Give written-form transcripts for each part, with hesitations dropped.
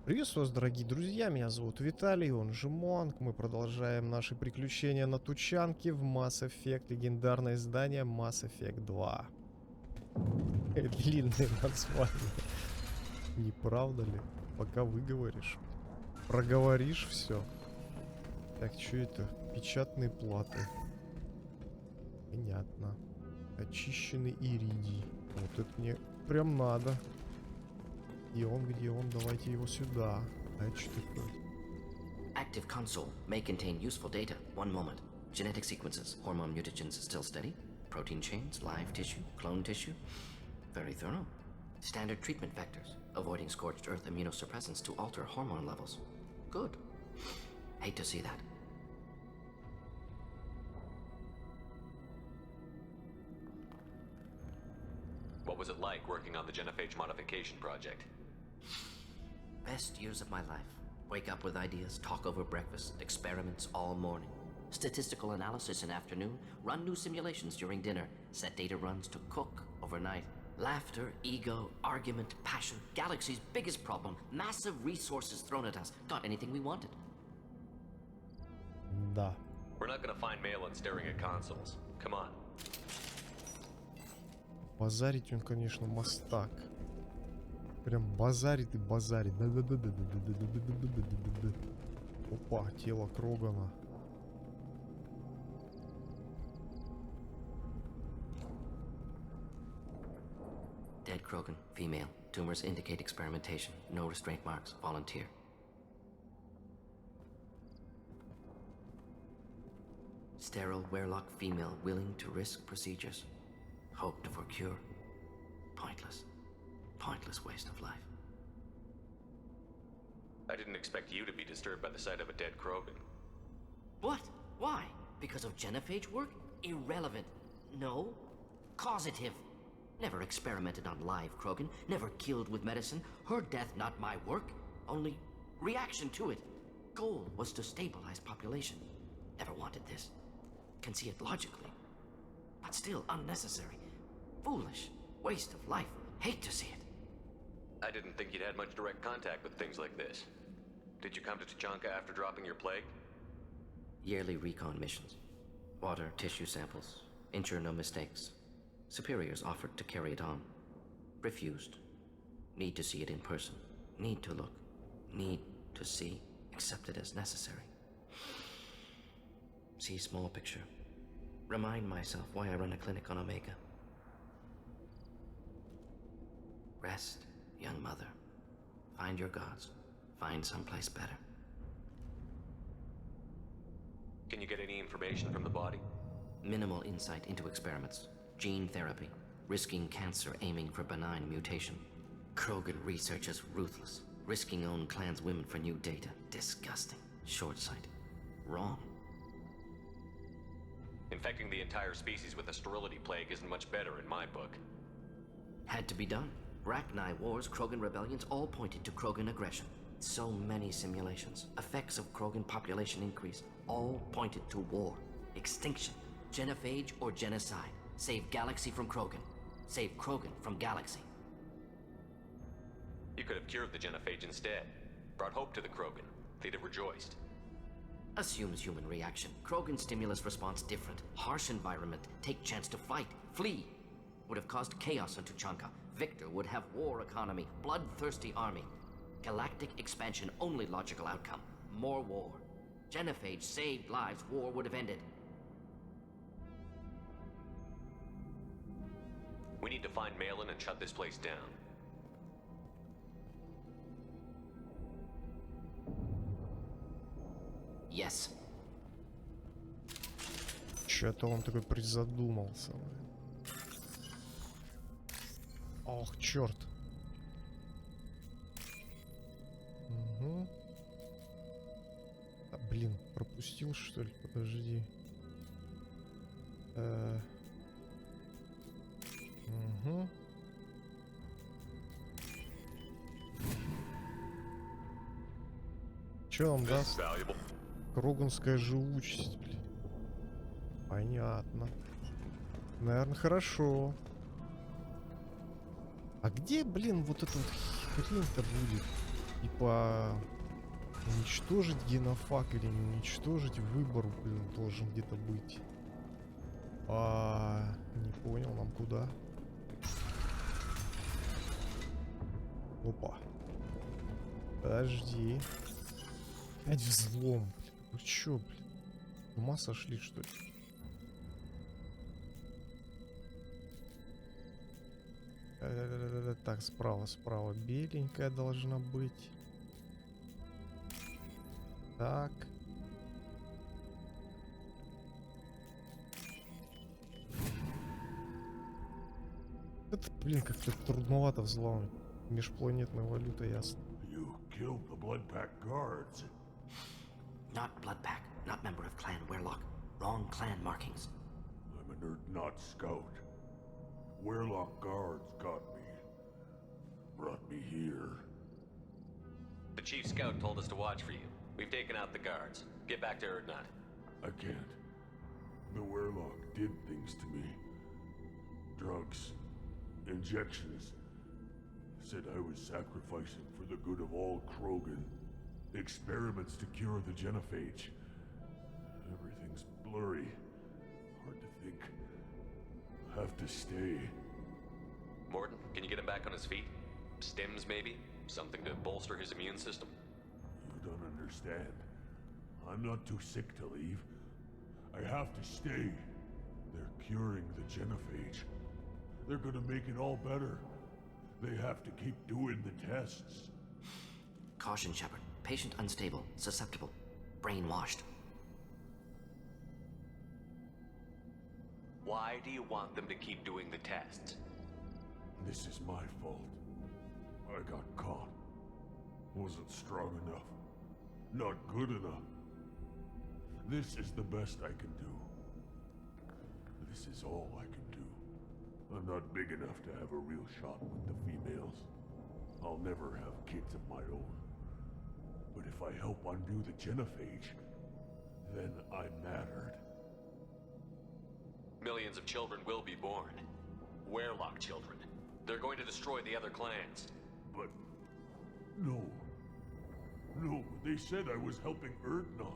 Приветствую вас, дорогие друзья, меня зовут Виталий, он же Монк. Мы продолжаем наши приключения на Тучанке в Mass Effect, легендарное издание Mass Effect 2. Длинное название. Не правда ли? Пока выговоришь. Проговоришь все. Так, что это? Печатные платы. Понятно. Очищенный иридий. Вот это мне прям надо. И он, где он? Давайте его сюда. А это что такое? Active console may contain useful data. One moment. Genetic sequences, hormone mutagens still steady. Protein chains, live tissue, clone tissue. Very thorough. Standard treatment vectors, avoiding scorched earth immunosuppressants to alter hormone levels. Good. Hate to see that. What was it like working on the genophage modification project? Best years of my life. Wake up with ideas, talk over breakfast, experiments all morning. Statistical analysis in afternoon, run new simulations during dinner, set data runs to cook overnight. Laughter, ego, argument, passion, galaxy's biggest problem, massive resources thrown at us. Got anything we wanted. Да. We're not gonna find Malin staring at consoles. Come on. Базарить он, конечно, мастак. Прям базарит и базарит. Да-да-да-да-да-да-да-да-да-да-да-да-да. Опа, тело Крогана. Dead Krogan, female. Tumors indicate experimentation. No restraint marks. Volunteer. Sterile Werlock female willing to risk procedures. Hoped for cure. Pointless. Pointless waste of life. I didn't expect you to be disturbed by the sight of a dead Krogan. What? Why? Because of genophage work? Irrelevant. No. Causative. Never experimented on live Krogan. Never killed with medicine. Her death not my work. Only reaction to it. Goal was to stabilize population. Never wanted this. Can see it logically. But still unnecessary. Foolish. Waste of life. Hate to see it. I didn't think you'd had much direct contact with things like this. Did you come to Tuchanka after dropping your plague? Yearly recon missions. Water, tissue samples. Ensure no mistakes. Superiors offered to carry it on. Refused. Need to see it in person. Need to look. Need to see. Accepted as necessary. See small picture. Remind myself why I run a clinic on Omega. Rest, young mother. Find your gods. Find someplace better. Can you get any information from the body? Minimal insight into experiments. Gene therapy. Risking cancer aiming for benign mutation. Krogan researchers ruthless. Risking own clan's women for new data. Disgusting. Short sight. Wrong. Infecting the entire species with a sterility plague isn't much better in my book. Had to be done. Rachni wars, Krogan rebellions, all pointed to Krogan aggression. So many simulations. Effects of Krogan population increase. All pointed to war. Extinction. Genophage or genocide. Save galaxy from Krogan. Save Krogan from galaxy. You could have cured the genophage instead. Brought hope to the Krogan. They'd have rejoiced. Assumes human reaction. Krogan stimulus response different. Harsh environment. Take chance to fight. Flee. Would have caused chaos on Tuchanka. Victor would have war economy. Bloodthirsty army. Galactic expansion only logical outcome. More war. Genophage saved lives. War would have ended. We need to find Malin and shut this place down. Yes. Что-то он такой призадумался. Ох, черт. Угу. А, блин, пропустил, что ли? Подожди. Угу. Че он даст? Кроганская живучесть, блин. Понятно. Наверное, хорошо. А где, блин, вот эта вот хрень-то будет? Типа уничтожить генофак или не уничтожить, выбор, блин, должен где-то быть. Не понял, нам куда? Опа. Подожди. Опять взлом. Блин. Вы чё, блин? С ума сошли, что ли? Так, справа беленькая должна быть. Так. Это, блин, как-то трудновато взломать. Межпланетная валюта, ясно. Not Bloodpack, not member of Clan Werlock. Wrong clan markings. I'm an not scout. Werlock guards got me. Brought me here. The chief scout told us to watch for you. We've taken out the guards. Get back to Erdnot. I can't. The Werlock did things to me. Drugs. Injections. Said I was sacrificing for the good of all Krogan. Experiments to cure the genophage. Everything's blurry. Hard to think. Have to stay. Morton, can you get him back on his feet? Stims, maybe? Something to bolster his immune system? You don't understand. I'm not too sick to leave. I have to stay. They're curing the genophage. They're gonna make it all better. They have to keep doing the tests. Caution, Shepard. Patient unstable, susceptible, brainwashed. Why do you want them to keep doing the tests? This is my fault. I got caught. Wasn't strong enough. Not good enough. This is the best I can do. This is all I can do. I'm not big enough to have a real shot with the females. I'll never have kids of my own. But if I help undo the genophage, then I mattered. Millions of children will be born. Werlock children. They're going to destroy the other clans. But... no. No, they said I was helping Erdnot.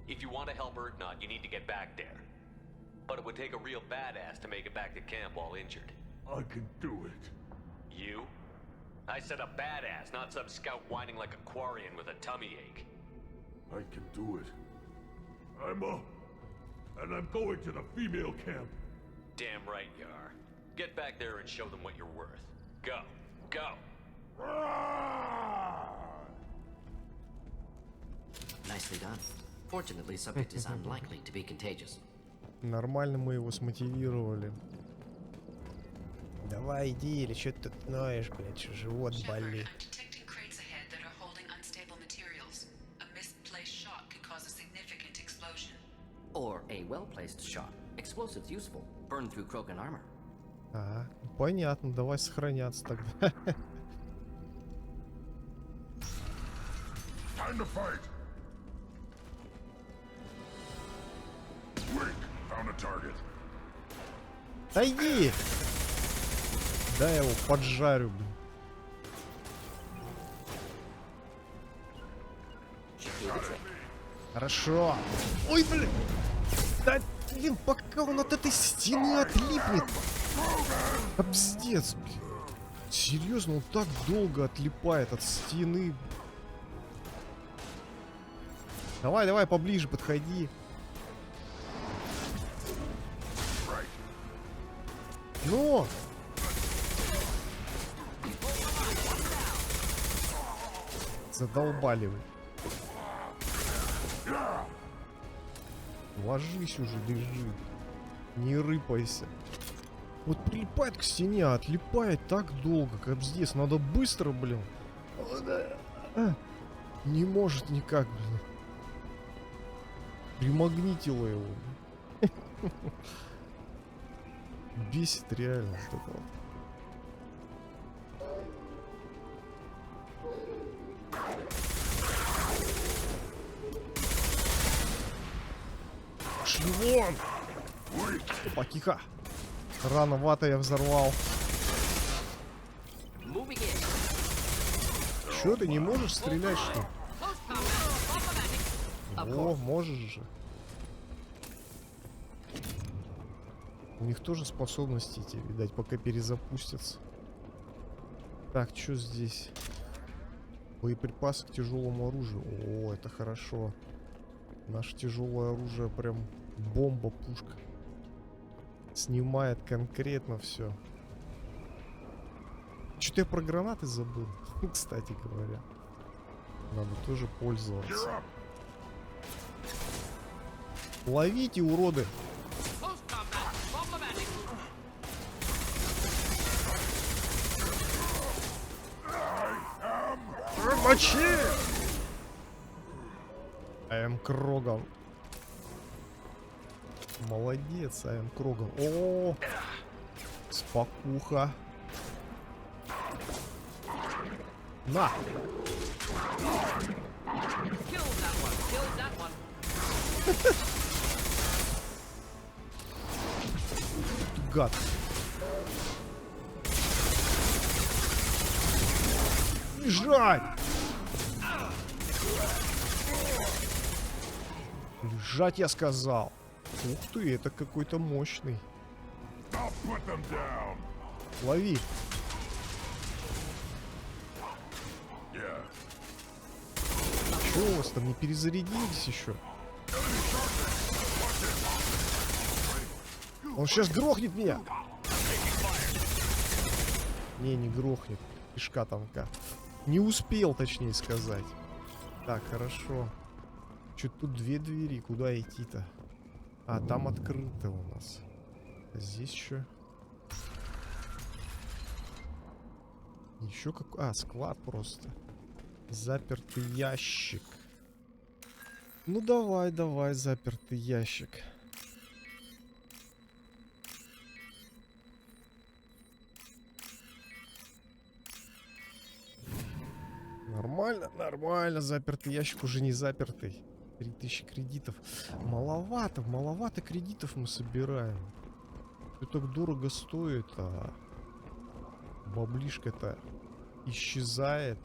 If you want to help Erdnot, you need to get back there. But it would take a real badass to make it back to camp while injured. I can do it. You? I said a badass, not some scout whining like a Quarian with a tummy ache. I can do it. I'm up. And I'm going to the female camp. Damn right you are. Get back there and show them what you're worth. Go. Go. Nicely done. Fortunately, subject is unlikely to be contagious. Нормально мы его смотивировали. Давай иди, или что ты тут ноешь, блядь, что живот болит. Or a well-placed shot. Explosives useful. Burn through Krogan armor. Ага, понятно, давай сохраняться тогда. Time to fight. Quick, found a target. Да иди! Да, я его поджарю, блин. Хорошо. Ой, блин! Да, блин, пока он от этой стены отлипнет. Обздец, блин. Серьезно, он так долго отлипает от стены. Давай, давай, поближе подходи. Ну! Задолбали вы. Ложись уже, лежи. Не рыпайся. Вот прилипает к стене, а отлипает так долго, как здесь. Надо быстро, блин. Не может никак, блин. Примагнитило его. Бесит реально вот это вот. Пошли вон! Опа, тихо. Рановато я взорвал. Чё, ты не можешь стрелять, что ли? О, можешь же. У них тоже способности эти, видать, пока перезапустятся. Так, что здесь? Боеприпасы к тяжелому оружию. О, это хорошо. Наше тяжелое оружие прям бомба, пушка. Снимает конкретно все. Что-то я про гранаты забыл, кстати говоря. Надо тоже пользоваться. Ловите, уроды! Мочи! Кроган. Молодец, Кроган. О, спокуха. На! Гад. Лежать! Лежать, я сказал. Ух ты, это какой-то мощный. Лови. Чё у вас там, не перезарядились еще? Он сейчас грохнет меня. Не грохнет. Кишка тонка. Не успел, точнее сказать. Так, хорошо. Чё тут две двери? Куда идти-то? А, там открыто у нас. Здесь что? Еще как... А, склад просто. Запертый ящик. Ну давай, запертый ящик. Нормально, запертый ящик уже не запертый. 3000 кредитов. Маловато кредитов мы собираем. Это так дорого стоит, а баблишка-то исчезает.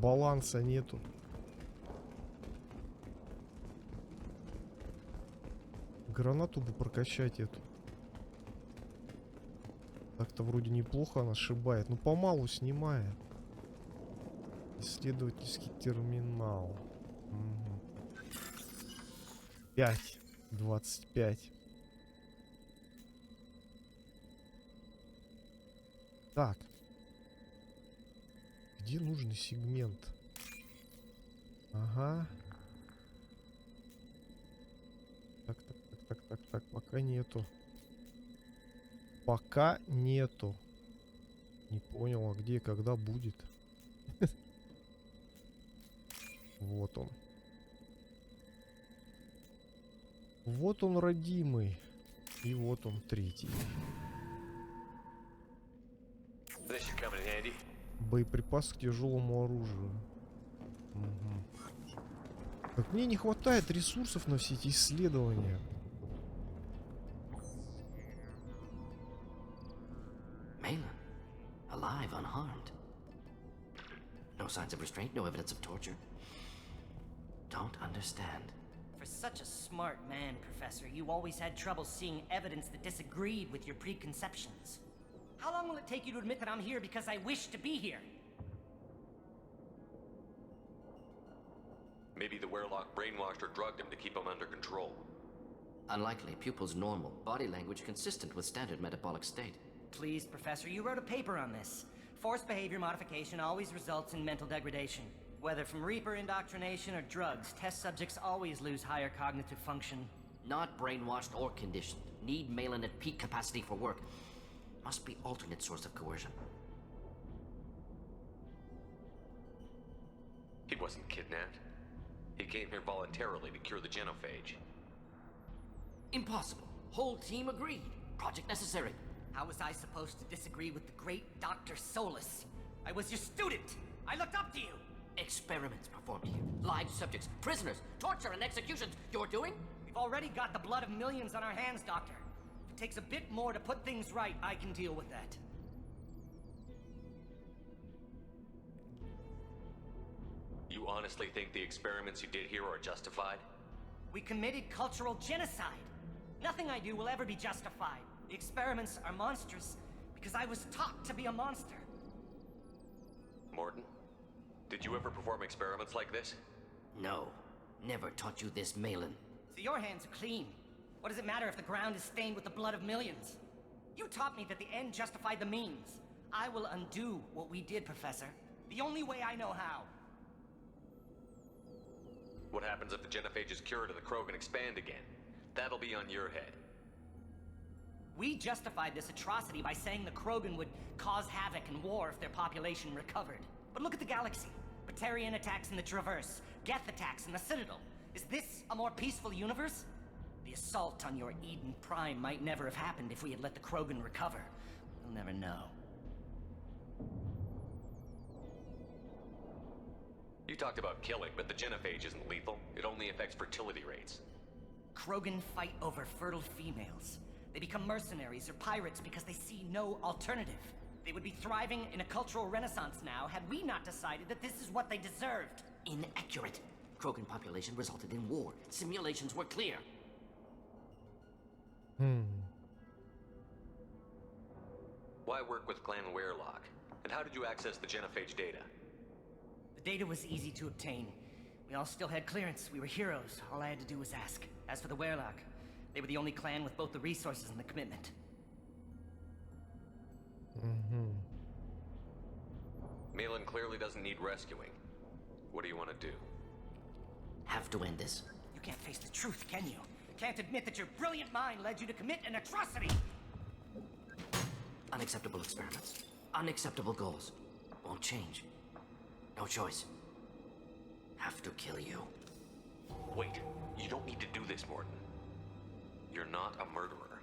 Баланса нету. Гранату бы прокачать эту. Так-то вроде неплохо она сшибает. Но помалу снимает. Исследовательский терминал. 5:25. Так. Где нужный сегмент? Ага. Так, пока нету. Пока нету. Не понял, а где и когда будет. Вот он. Вот он, родимый. И вот он, третий. Боеприпас к тяжелому оружию. Угу. Как мне не хватает ресурсов на все эти исследования. Alive, unharmed. No signs of restraint, no evidence of torture. Don't understand. For such a smart man, Professor, you always had trouble seeing evidence that disagreed with your preconceptions. How long will it take you to admit that I'm here because I wish to be here? Maybe the Werlock brainwashed or drugged him to keep him under control. Unlikely. Pupil's normal. Body language consistent with standard metabolic state. Please, Professor, you wrote a paper on this. Forced behavior modification always results in mental degradation. Whether from Reaper indoctrination or drugs, test subjects always lose higher cognitive function. Not brainwashed or conditioned. Need Malin at peak capacity for work. Must be alternate source of coercion. He wasn't kidnapped. He came here voluntarily to cure the genophage. Impossible. Whole team agreed. Project necessary. How was I supposed to disagree with the great Dr. Solus? I was your student. I looked up to you. Experiments performed here. Live subjects, prisoners, torture and executions. You're doing? We've already got the blood of millions on our hands, Doctor. If it takes a bit more to put things right, I can deal with that. You honestly think the experiments you did here are justified? We committed cultural genocide. Nothing I do will ever be justified. The experiments are monstrous because I was taught to be a monster. Morton, did you ever perform experiments like this? No. Never taught you this, Malin. So your hands are clean. What does it matter if the ground is stained with the blood of millions? You taught me that the end justified the means. I will undo what we did, Professor. The only way I know how. What happens if the genophage is cured and the Krogan expand again? That'll be on your head. We justified this atrocity by saying the Krogan would cause havoc and war if their population recovered. But look at the galaxy. Batarian attacks in the Traverse, Geth attacks in the Citadel. Is this a more peaceful universe? The assault on your Eden Prime might never have happened if we had let the Krogan recover. We'll never know. You talked about killing, but the genophage isn't lethal. It only affects fertility rates. Krogan fight over fertile females. They become mercenaries or pirates because they see no alternative. They would be thriving in a cultural renaissance now had we not decided that this is what they deserved. Inaccurate. Krogan population resulted in war. Simulations were clear. Why work with Clan Werelock? And how did you access the genophage data? The data was easy to obtain. We all still had clearance. We were heroes. All I had to do was ask. As for the Werelock, they were the only clan with both the resources and the commitment. Malin clearly doesn't need rescuing. What do you want to do? Have to end this. You can't face the truth, can you? Can't admit that your brilliant mind led you to commit an atrocity! Unacceptable experiments. Unacceptable goals. Won't change. No choice. Have to kill you. Wait, you don't need to do this, Morton. You're not a murderer.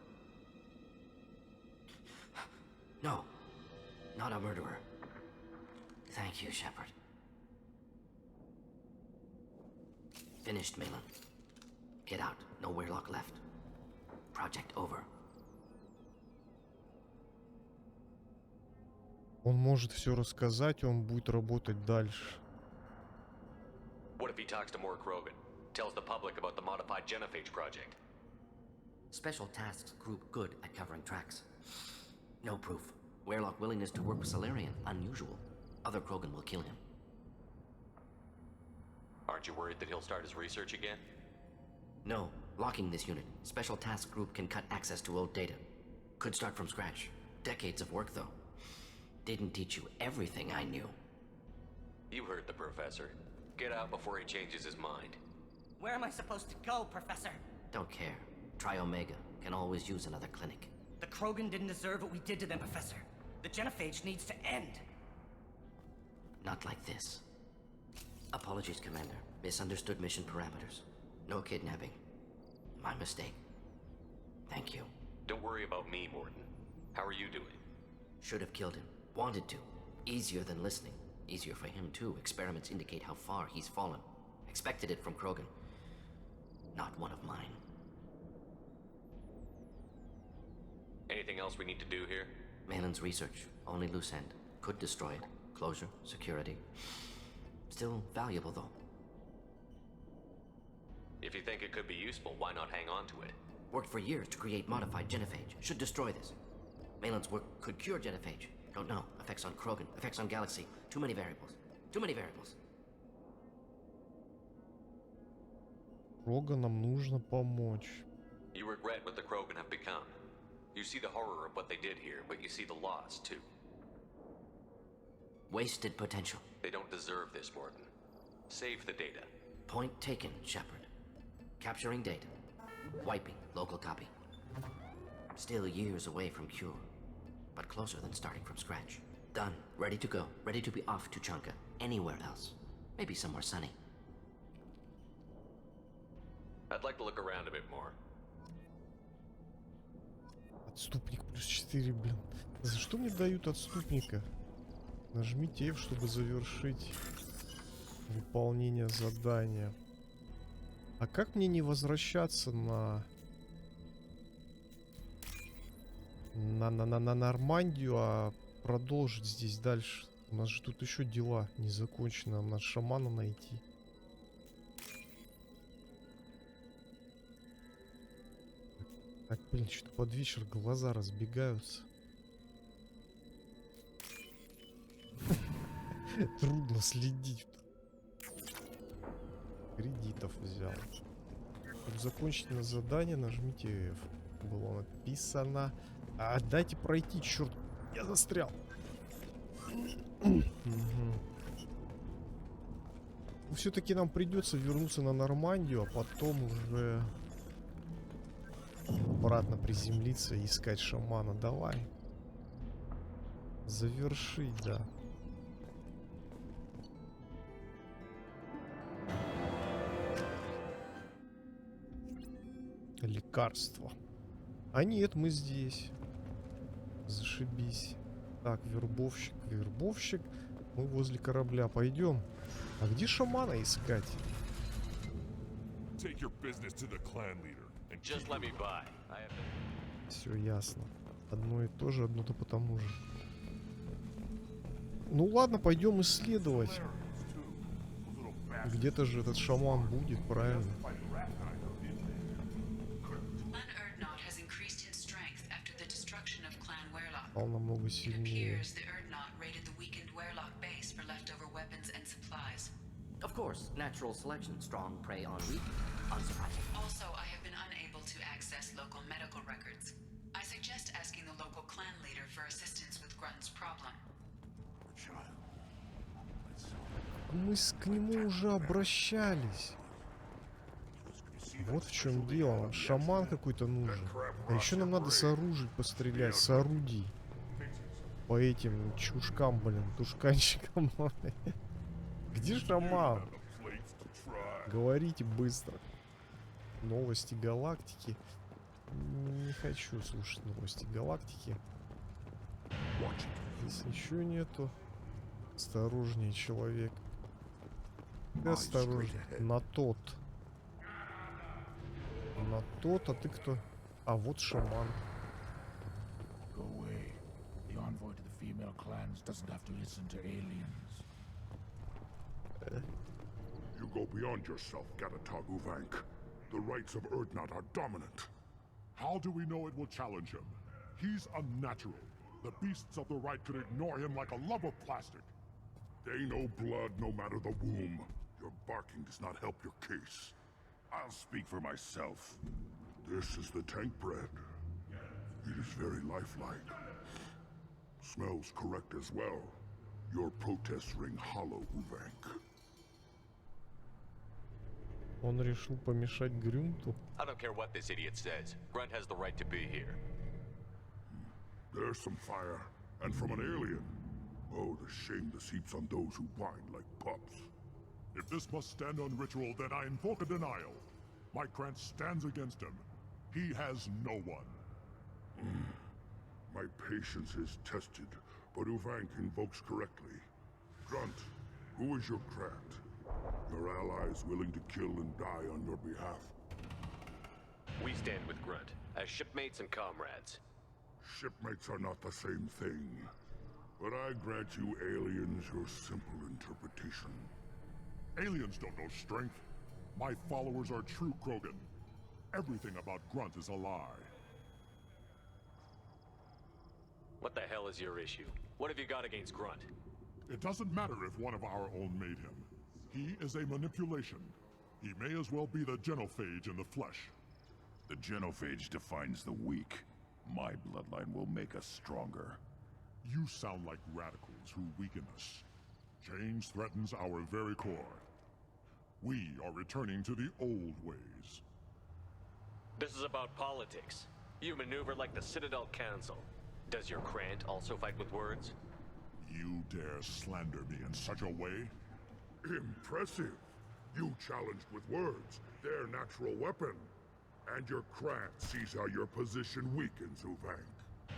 No. Not a murderer. Thank you, Shepard. Finished, Malin. Get out. No Werelock left. Project over. Он может все рассказать, он будет работать дальше. What if he talks to more Krogan? Tells the public about the modified genophage project? Special tasks group good at covering tracks. No proof. Werelock willingness to work with Solarian, unusual. Other Krogan will kill him. Aren't you worried that he'll start his research again? No. Locking this unit. Special task group can cut access to old data. Could start from scratch. Decades of work, though. Didn't teach you everything I knew. You heard the professor. Get out before he changes his mind. Where am I supposed to go, Professor? Don't care. Try Omega. Can always use another clinic. The Krogan didn't deserve what we did to them, Professor. The genophage needs to end. Not like this. Apologies, Commander. Misunderstood mission parameters. No kidnapping. My mistake. Thank you. Don't worry about me, Morton. How are you doing? Should have killed him. Wanted to. Easier than listening. Easier for him, too. Experiments indicate how far he's fallen. Expected it from Krogan. Not one of mine. Anything else we need to do here? Malin's research. Only loose end. Could destroy it. Closure. Security. Still valuable, though. If you think it could be useful, why not hang on to it? Worked for years to create modified genophage. Should destroy this. Malin's work could cure genophage. Don't know. Effects on Krogan. Effects on Galaxy. Too many variables. Too many variables. Роганам нужно помочь. You regret what the Krogan have become. You see the horror of what they did here, but you see the loss, too. Wasted potential. They don't deserve this, Morton. Save the data. Point taken, Shepard. Capturing data. Wiping local copy. Still years away from cure. But closer than starting from scratch. Done. Ready to go. Ready to be off to Chanka. Anywhere else. Maybe somewhere sunny. I'd like to look around a bit more. Отступник плюс 4, блин. За что мне дают отступника? Нажмите F, чтобы завершить выполнение задания. А как мне не возвращаться на Нормандию, а продолжить здесь дальше У нас же тут еще дела не закончены. Нам надо шамана найти. Так, блин, что-то под вечер глаза разбегаются. Трудно следить. Кредитов взял. Чтобы закончить на задание, нажмите F. Было написано. А дайте пройти, черт. Я застрял. Все-таки нам придется вернуться на Нормандию, а потом уже обратно приземлиться и искать шамана. Давай. Завершить, да. Лекарство. А нет, мы здесь. Зашибись. Так, вербовщик, вербовщик. Мы возле корабля. Пойдем. А где шамана искать? Все ясно. Одно и то же, одно-то потому же. Ну ладно, пойдем исследовать. Где-то же этот шаман будет, правильно? Стал намного сильнее. Of course, natural selection, strong prey on weak, unsurprising. Also, I have been unable to access local medical records. I suggest asking the local clan leader for assistance with Grunt's problem. Мы к нему уже обращались. Вот в чем дело. Нам шаман какой-то нужен. А еще нам надо с оружием пострелять, с орудий. По этим чушкам, блин, тушканчикам. Где шаман? Говорите быстро. Новости галактики. Не хочу слушать новости галактики. Здесь ничего нету. Осторожнее, человек. Ты осторожнее. На тот. На тот, а ты кто? А вот шаман. You go beyond yourself, Gatatog Uvank. The rights of Urdnot are dominant. How do we know it will challenge him? He's unnatural. The beasts of the right could ignore him like a lump of plastic. They know blood no matter the womb. Your barking does not help your case. I'll speak for myself. This is the tank bread. It is very lifelike. Smells correct as well. Your protests ring hollow, Uvank. Он решил помешать Грюнту. I don't care what this idiot says. Grunt has the right to be here. There's some fire, and from an alien. Oh, the shame this heaps on those who whine like pups. If this must stand on ritual, then I invoke a denial. My Krant stands against him. He has no one. My patience is tested, but Uvank invokes correctly. Grunt, who is your Krant? Your allies willing to kill and die on your behalf? We stand with Grunt, as shipmates and comrades. Shipmates are not the same thing. But I grant you aliens your simple interpretation. Aliens don't know strength. My followers are true Krogan. Everything about Grunt is a lie. What the hell is your issue? What have you got against Grunt? It doesn't matter if one of our own made him. He is a manipulation. He may as well be the genophage in the flesh. The genophage defines the weak. My bloodline will make us stronger. You sound like radicals who weaken us. Change threatens our very core. We are returning to the old ways. This is about politics. You maneuver like the Citadel Council. Does your Krant also fight with words? You dare slander me in such a way? Impressive. You challenged with words, their natural weapon. And your Krant sees how your position weakens, Uvank.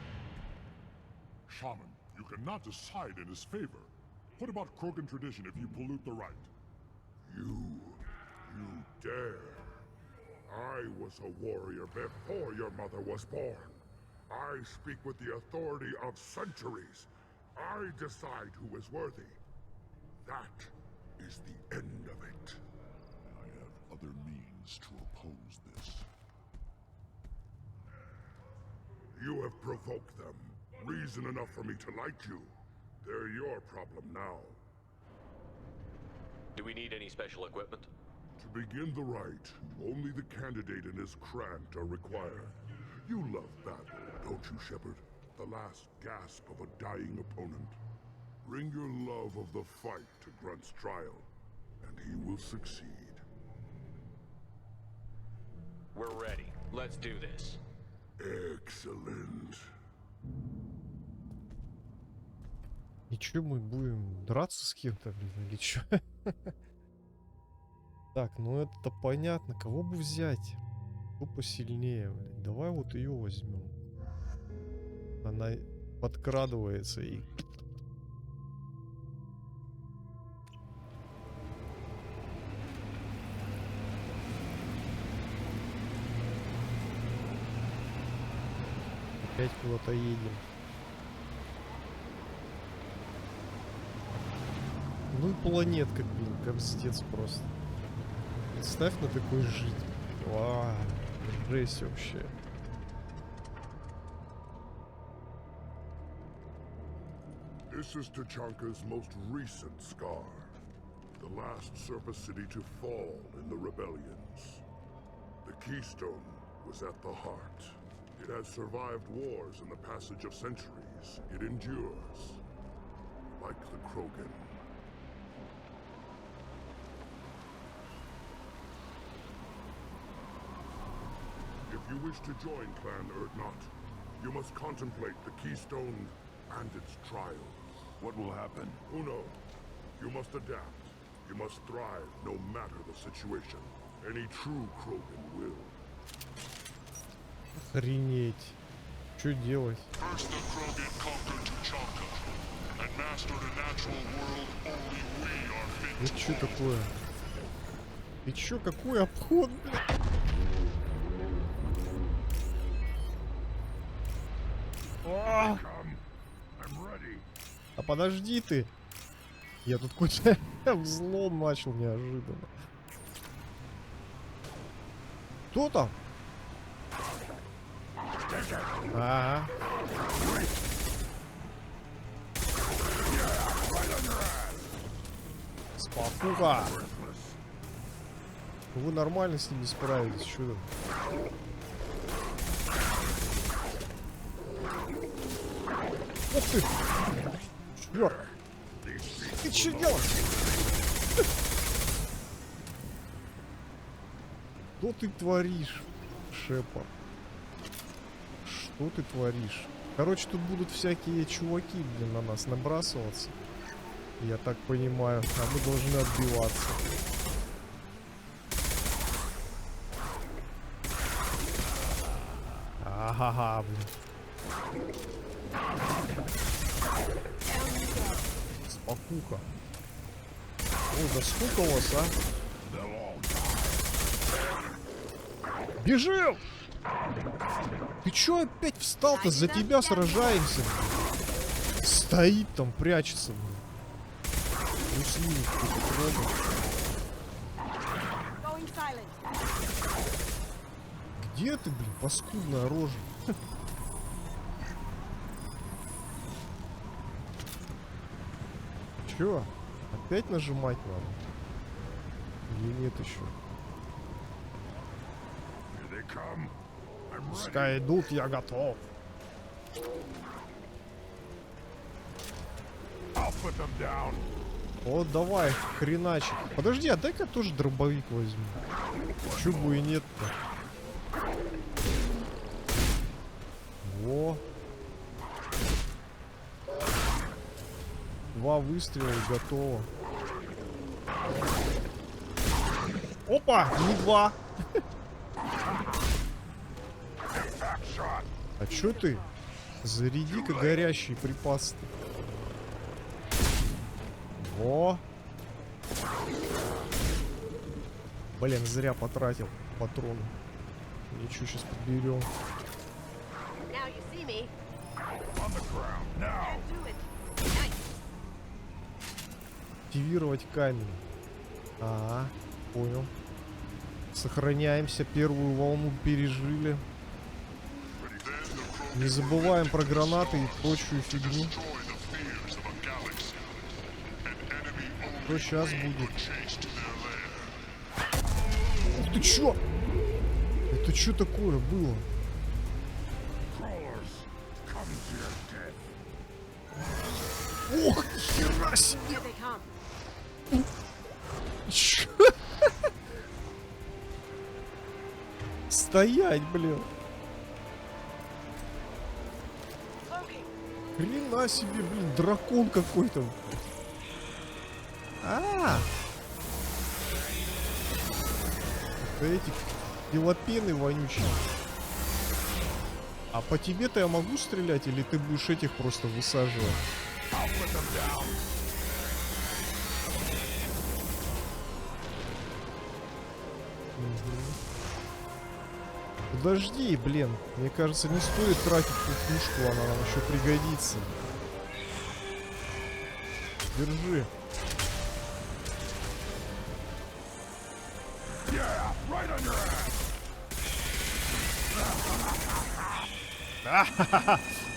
Shaman, you cannot decide in his favor. What about Krogan tradition if you pollute the rite? You dare. I was a warrior before your mother was born. I speak with the authority of centuries. I decide who is worthy. That is the end of it. I have other means to oppose this. You have provoked them. Reason enough for me to like you. They're your problem now. Do we need any special equipment? To begin the rite, only the candidate and his Krant are required. You love battle, don't you, Shepard? The last gasp of a dying opponent. Bring your love of the fight to Grunt's trial, and he will succeed. We're ready. Let's do this. Excellent. И чё, мы будем драться с кем-то, блин, или чё? Так, ну это понятно. Кого бы взять? Кто посильнее, блин? Давай вот ее возьмем. Она подкрадывается и... Опять куда-то едем. Ну и планетка, блин, капздец просто. Представь на такой жить. Вау, жесть вообще. This is Tachanka's most recent scar. The last surface city to fall in the rebellions. The Keystone was at the heart. It has survived wars and the passage of centuries. It endures. Like the Krogan. If you wish to join Clan Urdnot, you must contemplate the Keystone and its trials. What will happen? Who knows? You must adapt. You must thrive no matter the situation. Any true Krogan will. Охренеть. Что делать? First the Krogan conquered Tachanka and mastered a natural world only we are fit Это что такое? Ты чё, какой обход, блядь? А! А подожди ты! Я тут какой-то взлом начал неожиданно. Кто там? Ага. Спокуха! Вы нормально с ними справились, что там? Ух ты! Чёрт! Ты что делаешь? Что ты творишь, Шепард? Что ты творишь? Короче, тут будут всякие чуваки, блин, на нас набрасываться. Я так понимаю. А мы должны отбиваться. Ага, блин. Спокуха. Ой, да сколько у вас, а? Бежим! Ты чё опять встал-то? За тебя сражаемся. Стоит там, прячется. Трусливый какой-то робот. Где ты, блин, паскудная рожа? Чё? Опять нажимать надо? Или нет еще? Пускай идут, я готов. О, давай, хреначик. Подожди, а дай-ка тоже дробовик возьму. Чё бы и нет-то. Во. 2 выстрела и готово. Опа, не 2. А чё ты? Заряди-ка горящий припас. Во. Блин, зря потратил патроны. Ничего, сейчас подберем. Активировать камень. Понял. Сохраняемся. Первую волну пережили. Не забываем про гранаты и прочую фигню. Что сейчас будет? Ух ты, чё? Это что такое было? Ох, хера себе! Чё? Стоять, блин! Хрена себе, блин, дракон какой-то. Это эти пилопены вонючие. А по тебе-то я могу стрелять, или ты будешь этих просто высаживать? Подожди, блин. Мне кажется, не стоит тратить эту пушку, она нам еще пригодится. Держи.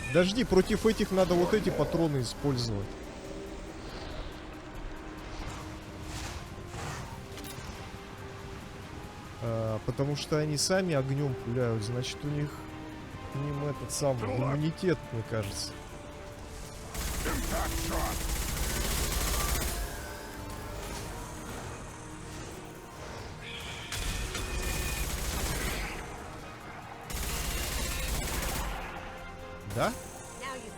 Подожди, против этих надо вот эти патроны использовать. Потому что они сами огнем пуляют, значит у них к ним этот самый иммунитет, мне кажется. Да?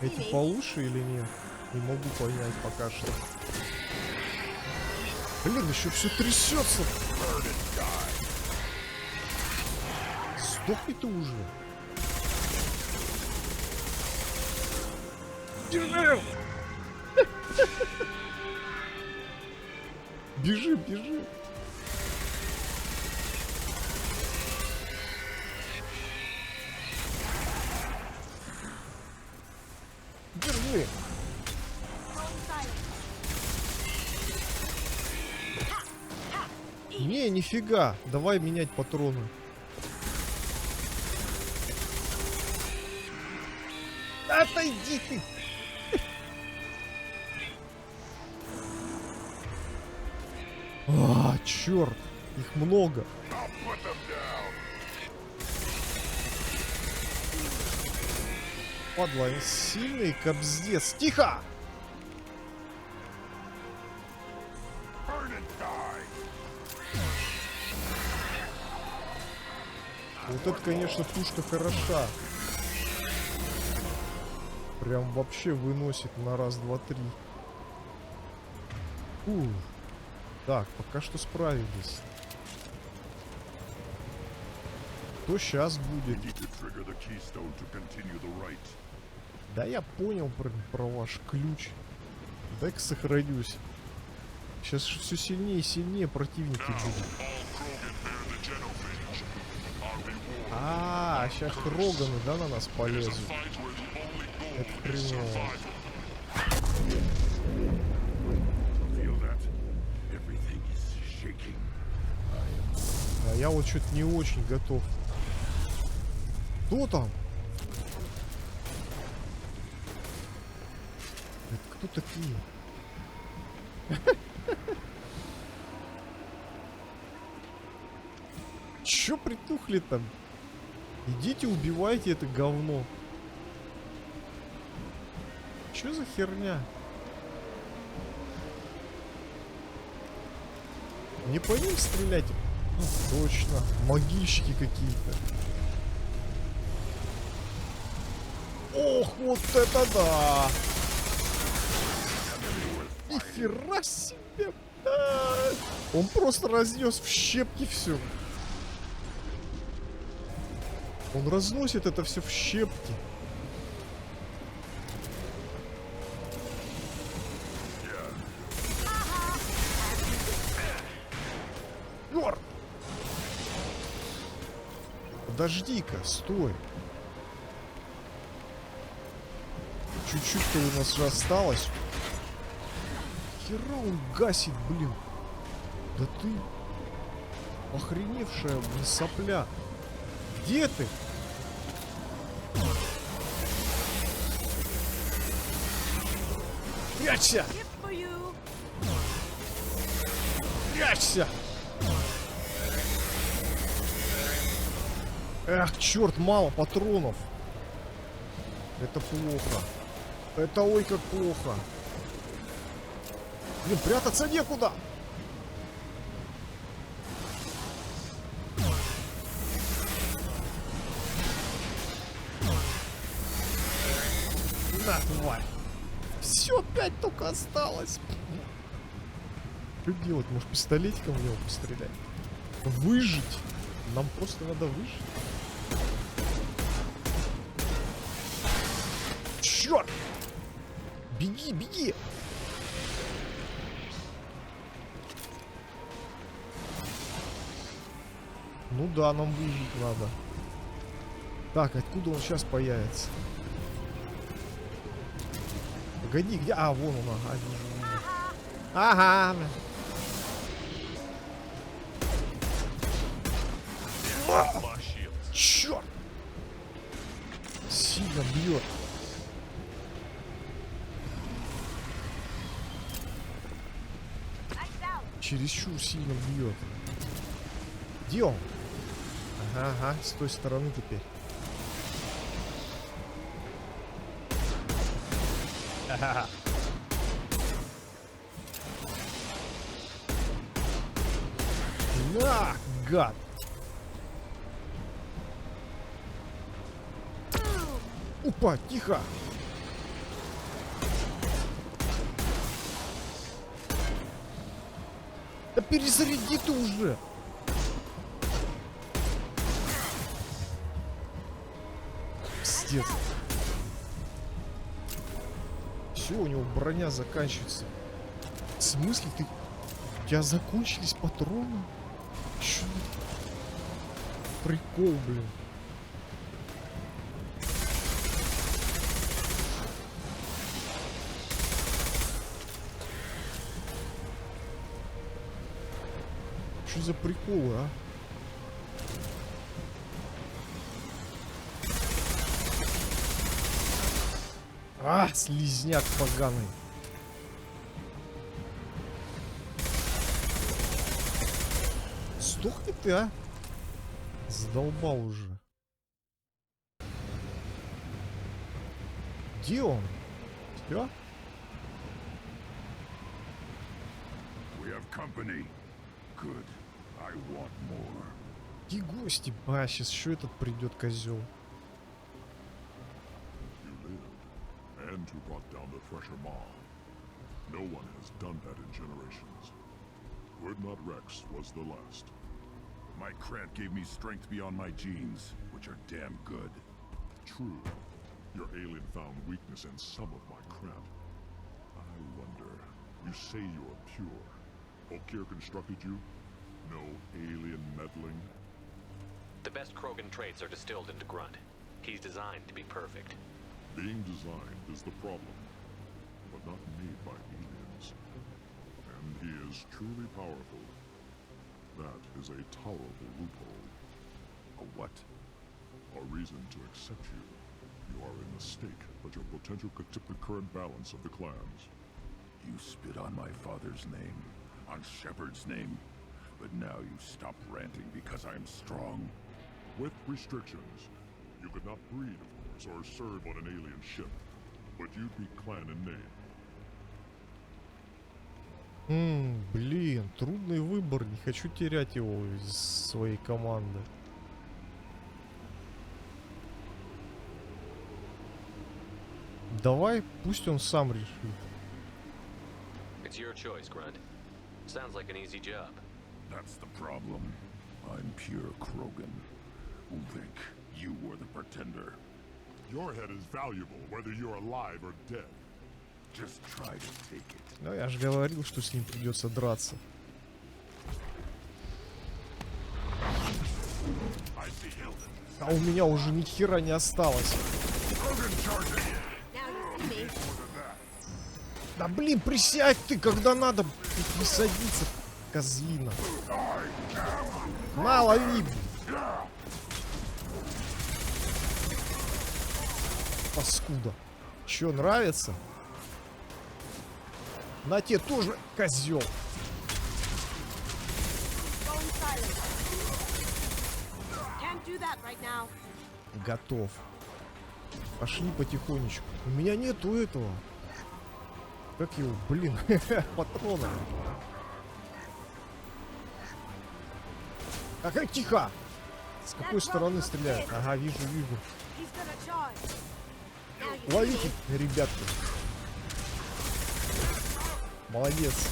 Эти получше или нет? Не могу понять пока что. Блин, еще все трясется. Сдохни ты уже. Бежим! Бежим, бежим. Держи. Не, нифига. Давай менять патроны. Отойди ты. Черт. Их много. Падла, они сильный кобздец. Тихо! Вот это, конечно, пушка хороша. Прям вообще выносит на раз, два, три. Так, пока что справились. Что сейчас будет? Да я понял про ваш ключ. Дай-ка сохранюсь. Сейчас все сильнее и сильнее противники будут. Сейчас Роганы, да, на нас полезут. Это хреново. А я вот что-то не очень готов. Кто там? Это кто такие? Чё притухли там? Идите убивайте это говно. Чё за херня? Не по ним стрелять? Точно. Могильщики какие-то. Ох, вот это да! Нихера себе! Он просто разнес в щепки все. Он разносит это все в щепки. Черт! Подожди-ка, стой. Чуть-чуть-то у нас же осталось. Нахера он гасит, блин? Да ты охреневшая, блин, сопля. Где ты? Прячься! Прячься! Эх, черт, мало патронов. Это плохо. Это ой как плохо. Блин, прятаться некуда. На, тварь. Все опять только осталось. Что делать? Может, пистолетиком в него пострелять? Выжить. Нам просто надо выжить. Черт! Беги, беги! Ну да, нам выжить надо. Так, откуда он сейчас появится? Погоди, где? А, вон он, ага, вижу. Ага. Черт! Сильно бьет. Чересчур сильно бьет. Где он? Ага, ага, с той стороны теперь. Ага. На, гад! Опа, тихо! Да перезаряди ты уже! Пиздец. Все, у него броня заканчивается. В смысле ты? У тебя закончились патроны? Чё? Прикол, блин. Что за приколы, а? А, слизняк поганый. Сдохни ты, а? Задолбал уже. Где он? Всё? We have company. Good. I want more. И гости. А, сейчас еще этот придет, козел. You lived, and who brought down the Thresher Maw. No one has done that in generations. Would not Rex was the last. My Krant gave me strength beyond my genes, which are damn good. True. Your alien found weakness in some of my Krant. I wonder. You say you're pure. Okir constructed you? No alien meddling? The best Krogan traits are distilled into Grunt. He's designed to be perfect. Being designed is the problem, but not made by aliens. And he is truly powerful. That is a tolerable loophole. A what? A reason to accept you. You are a mistake, but your potential could tip the current balance of the clans. You spit on my father's name, on Shepard's name, but now you stop ranting because I'm strong. With restrictions. You could not breed, of course, or serve on an alien ship, but you'd be clan in name. Блин, трудный выбор. Не хочу терять его из своей команды. Давай, пусть он сам решит. It's your choice, Grunt. Sounds like an easy job. That's the problem. I'm pure Krogan. Ulvik, you were the pretender. Your head is valuable, whether you're alive or dead. Just try to take it. Ну, я же говорил, что с ним придется драться. А у меня уже ни хера не осталось. Да блин, присядь ты, когда надо присадиться, козлина. На, лови. Паскуда. Чё, нравится? На тебе тоже, козел. Готов. Пошли потихонечку. У меня нету этого. Как его, блин, патрона. Ага, тихо! С какой стороны стреляют? Ага, вижу, вижу. Ловите, ребятки. Молодец.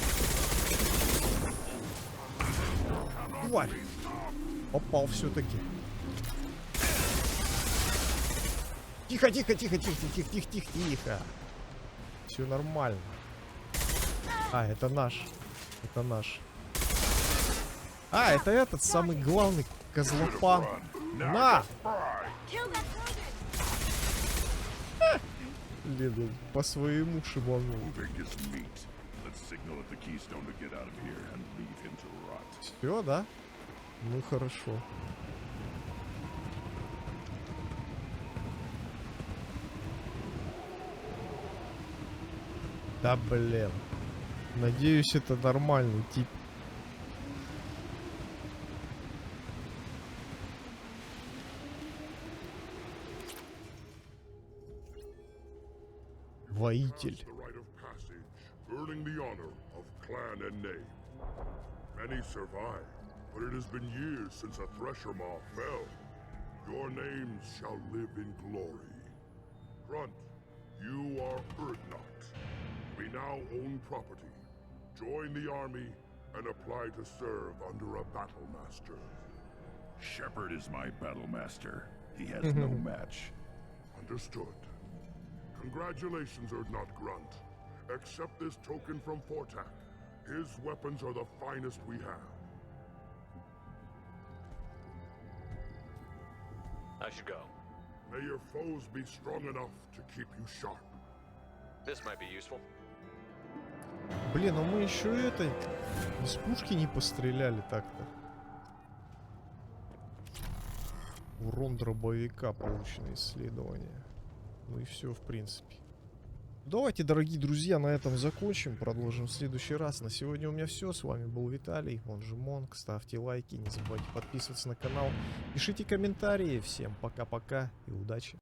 Тварь. Попал все-таки. Тихо, тихо, тихо, тихо, тихо, тихо, тихо, тихо. Все нормально. А, это наш. Это наш. А, это этот самый главный козлопан. На! Блин, по своему шибанул. Все, да? Ну хорошо. Да блин. Надеюсь, это нормальный тип. Воитель. Earning the honor of clan and name. Many survive, but it has been years since a thresher maw fell. Your names shall live in glory. Grunt, you are Urdnot. We now own property. Join the army and apply to serve under a battle master. Shepard is my battle master. He has no match. Understood. Congratulations, Urdnot Grunt. Accept this token from Fortak. His weapons are the finest we have. I should go. May your foes be strong enough to keep you sharp. This might be useful. Блин, ну мы еще этой из пушки не постреляли так-то. Урон дробовика, получено исследование. Ну и все, в принципе. Давайте, дорогие друзья, на этом закончим. Продолжим в следующий раз. На сегодня у меня все. С вами был Виталий, он же Монк. Ставьте лайки, не забывайте подписываться на канал. Пишите комментарии. Всем пока-пока и удачи.